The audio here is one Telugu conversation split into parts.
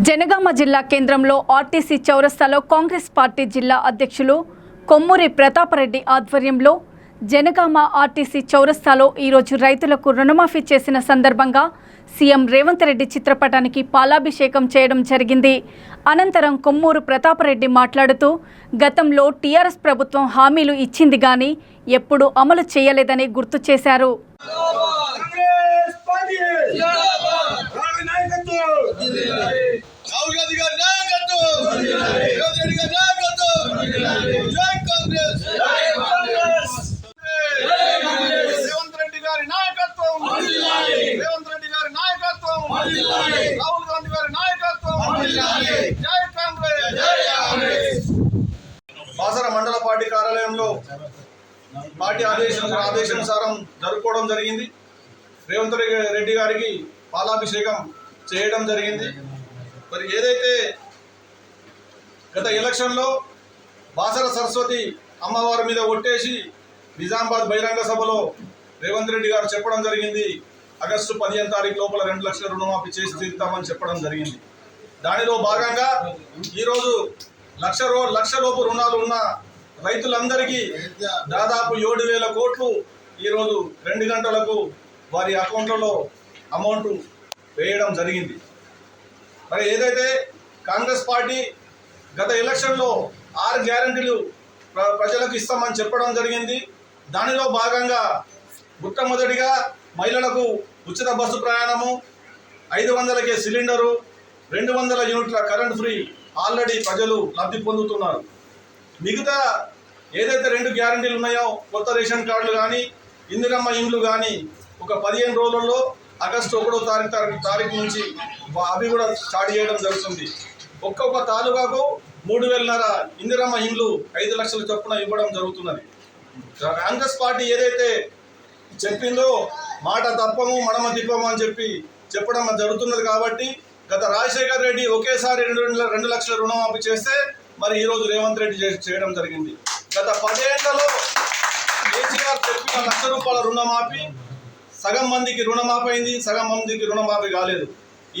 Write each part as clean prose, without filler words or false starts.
జనగామ జిల్లా కేంద్రంలో ఆర్టీసీ చౌరస్తాలో కాంగ్రెస్ పార్టీ జిల్లా అధ్యక్షులు కొమ్మూరి ప్రతాపరెడ్డి ఆధ్వర్యంలో జనగామ ఆర్టీసీ చౌరస్తాలో ఈరోజు రైతులకు రుణమాఫీ చేసిన సందర్భంగా సీఎం రేవంత్ రెడ్డి చిత్రపటానికి పాలాభిషేకం చేయడం జరిగింది. అనంతరం కొమ్మూరు ప్రతాపరెడ్డి మాట్లాడుతూ గతంలో టీఆర్ఎస్ ప్రభుత్వం హామీలు ఇచ్చింది గాని ఎప్పుడూ అమలు చేయలేదని గుర్తు చేశారు. బాసర మండల పార్టీ కార్యాలయంలో పార్టీ ఆదేశానుసారం జరుపుకోవడం జరిగింది. రేవంత్ రెడ్డి గారికి పాలాభిషేకం చేయడం జరిగింది. మరి ఏదైతే గత ఎలక్షన్లో బాసర సరస్వతి అమ్మవారి మీద ఒట్టేసి నిజామాబాద్ బహిరంగ సభలో రేవంత్ రెడ్డి గారు చెప్పడం జరిగింది, ఆగస్టు 15వ తారీఖు లోపల 2 లక్షల రుణమాఫీ చేసి తీరుతామని చెప్పడం జరిగింది. దానిలో భాగంగా ఈరోజు లక్ష లోపు రుణాలు ఉన్న రైతులందరికీ దాదాపు 7,000 కోట్లు ఈరోజు 2 గంటలకు వారి అకౌంట్లలో అమౌంట్ వేయడం జరిగింది. మరి ఏదైతే కాంగ్రెస్ పార్టీ గత ఎలక్షన్లో 6 గ్యారంటీలు ప్రజలకు ఇస్తామని చెప్పడం జరిగింది. దానిలో భాగంగా మొట్టమొదటిగా మహిళలకు ఉచిత బస్సు ప్రయాణము, 500కే సిలిండరు, 200 యూనిట్ల కరెంట్ ఫ్రీ ఆల్రెడీ ప్రజలు లబ్ధి పొందుతున్నారు. మిగతా ఏదైతే 2 గ్యారంటీలు ఉన్నాయో కొత్త రేషన్ కార్డులు కానీ ఇందిరమ్మ ఇండ్లు కానీ ఒక 15 రోజుల్లో ఆగస్టు 1వ తారీఖు నుంచి అవి కూడా స్టార్ట్ చేయడం జరుగుతుంది. ఒక్కొక్క తాలూకాకు 3,500 ఇందిరమ్మ ఇండ్లు 5 లక్షల చొప్పున ఇవ్వడం జరుగుతున్నది. కాంగ్రెస్ పార్టీ ఏదైతే చెప్పిందో మాట తప్పము మడమ తిప్పము అని చెప్పడం జరుగుతున్నది. కాబట్టి గత రాజశేఖర్ రెడ్డి ఒకేసారి 2 లక్షల రుణమాఫీ చేస్తే మరి ఈరోజు రేవంత్ రెడ్డి చేయడం జరిగింది. గత 10 ఏళ్లలో కేసీఆర్ చెప్పిన ₹1,00,000 రుణమాఫీ సగం మందికి రుణమాఫీ అయింది, సగం మందికి రుణమాఫీ కాలేదు.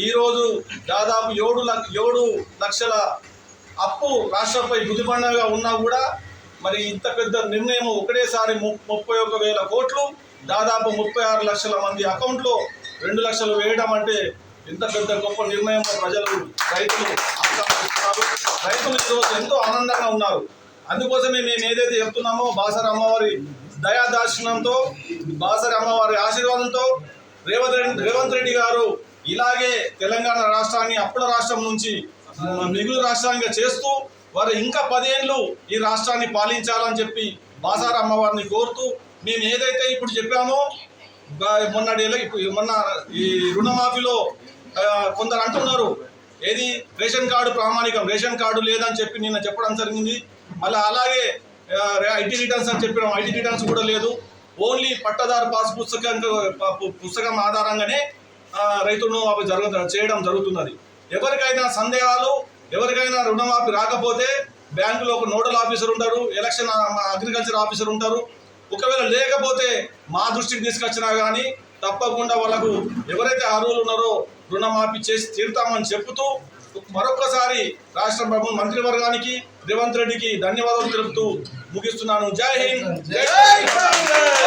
ఈరోజు దాదాపు 7 లక్షల అప్పు రాష్ట్రంపై గుదిబండగా ఉన్నా కూడా మరి ఇంత పెద్ద నిర్ణయం ఒకటేసారి 31,000 కోట్లు దాదాపు 36 లక్షల మంది అకౌంట్లో 2 లక్షలు వేయడం అంటే ఎంత పెద్ద గొప్ప నిర్ణయం. రైతులు ఈరోజు ఎంతో ఆనందంగా ఉన్నారు. అందుకోసమే మేము ఏదైతే చెప్తున్నామో బాసర అమ్మవారి దయాదార్శనంతో బాసర అమ్మవారి ఆశీర్వాదంతో రేవంత్ రెడ్డి గారు ఇలాగే తెలంగాణ రాష్ట్రాన్ని అప్పుల రాష్ట్రం నుంచి మిగులు రాష్ట్రానికి చేస్తూ వారు ఇంకా 10 ఏళ్ళు ఈ రాష్ట్రాన్ని పాలించాలని చెప్పి బాసర అమ్మవారిని కోరుతూ మేము ఏదైతే ఇప్పుడు చెప్పామో మొన్న ఈ రుణమాఫీలో కొందరు అంటున్నారు ఏది రేషన్ కార్డు ప్రామాణికం, రేషన్ కార్డు లేదని చెప్పి నిన్న చెప్పడం జరిగింది. మళ్ళీ అలాగే ఐటీ రిటర్న్స్ అని చెప్పినాం, ఐటీ రిటర్న్స్ కూడా లేదు. ఓన్లీ పట్టదారు పాస్ పుస్తకం ఆధారంగానే రైతు రుణమాఫీ చేయడం జరుగుతున్నది. ఎవరికైనా సందేహాలు, ఎవరికైనా రుణమాఫీ రాకపోతే బ్యాంకులో ఒక నోడల్ ఆఫీసర్ ఉంటారు, ఎలక్షన్ అగ్రికల్చర్ ఆఫీసర్ ఉంటారు. ఒకవేళ లేకపోతే మా దృష్టికి తీసుకొచ్చినా కానీ తప్పకుండా వాళ్ళకు ఎవరైతే అర్హులు ఉన్నారో రుణమాఫీ చేసి తీరుతామని చెబుతూ మరొకసారి రాష్ట్ర ప్రభుత్వ మంత్రివర్గానికి రేవంత్ రెడ్డికి ధన్యవాదాలు తెలుపుతూ ముగిస్తున్నాను. జై హింద్, జై కాంగ్రెస్.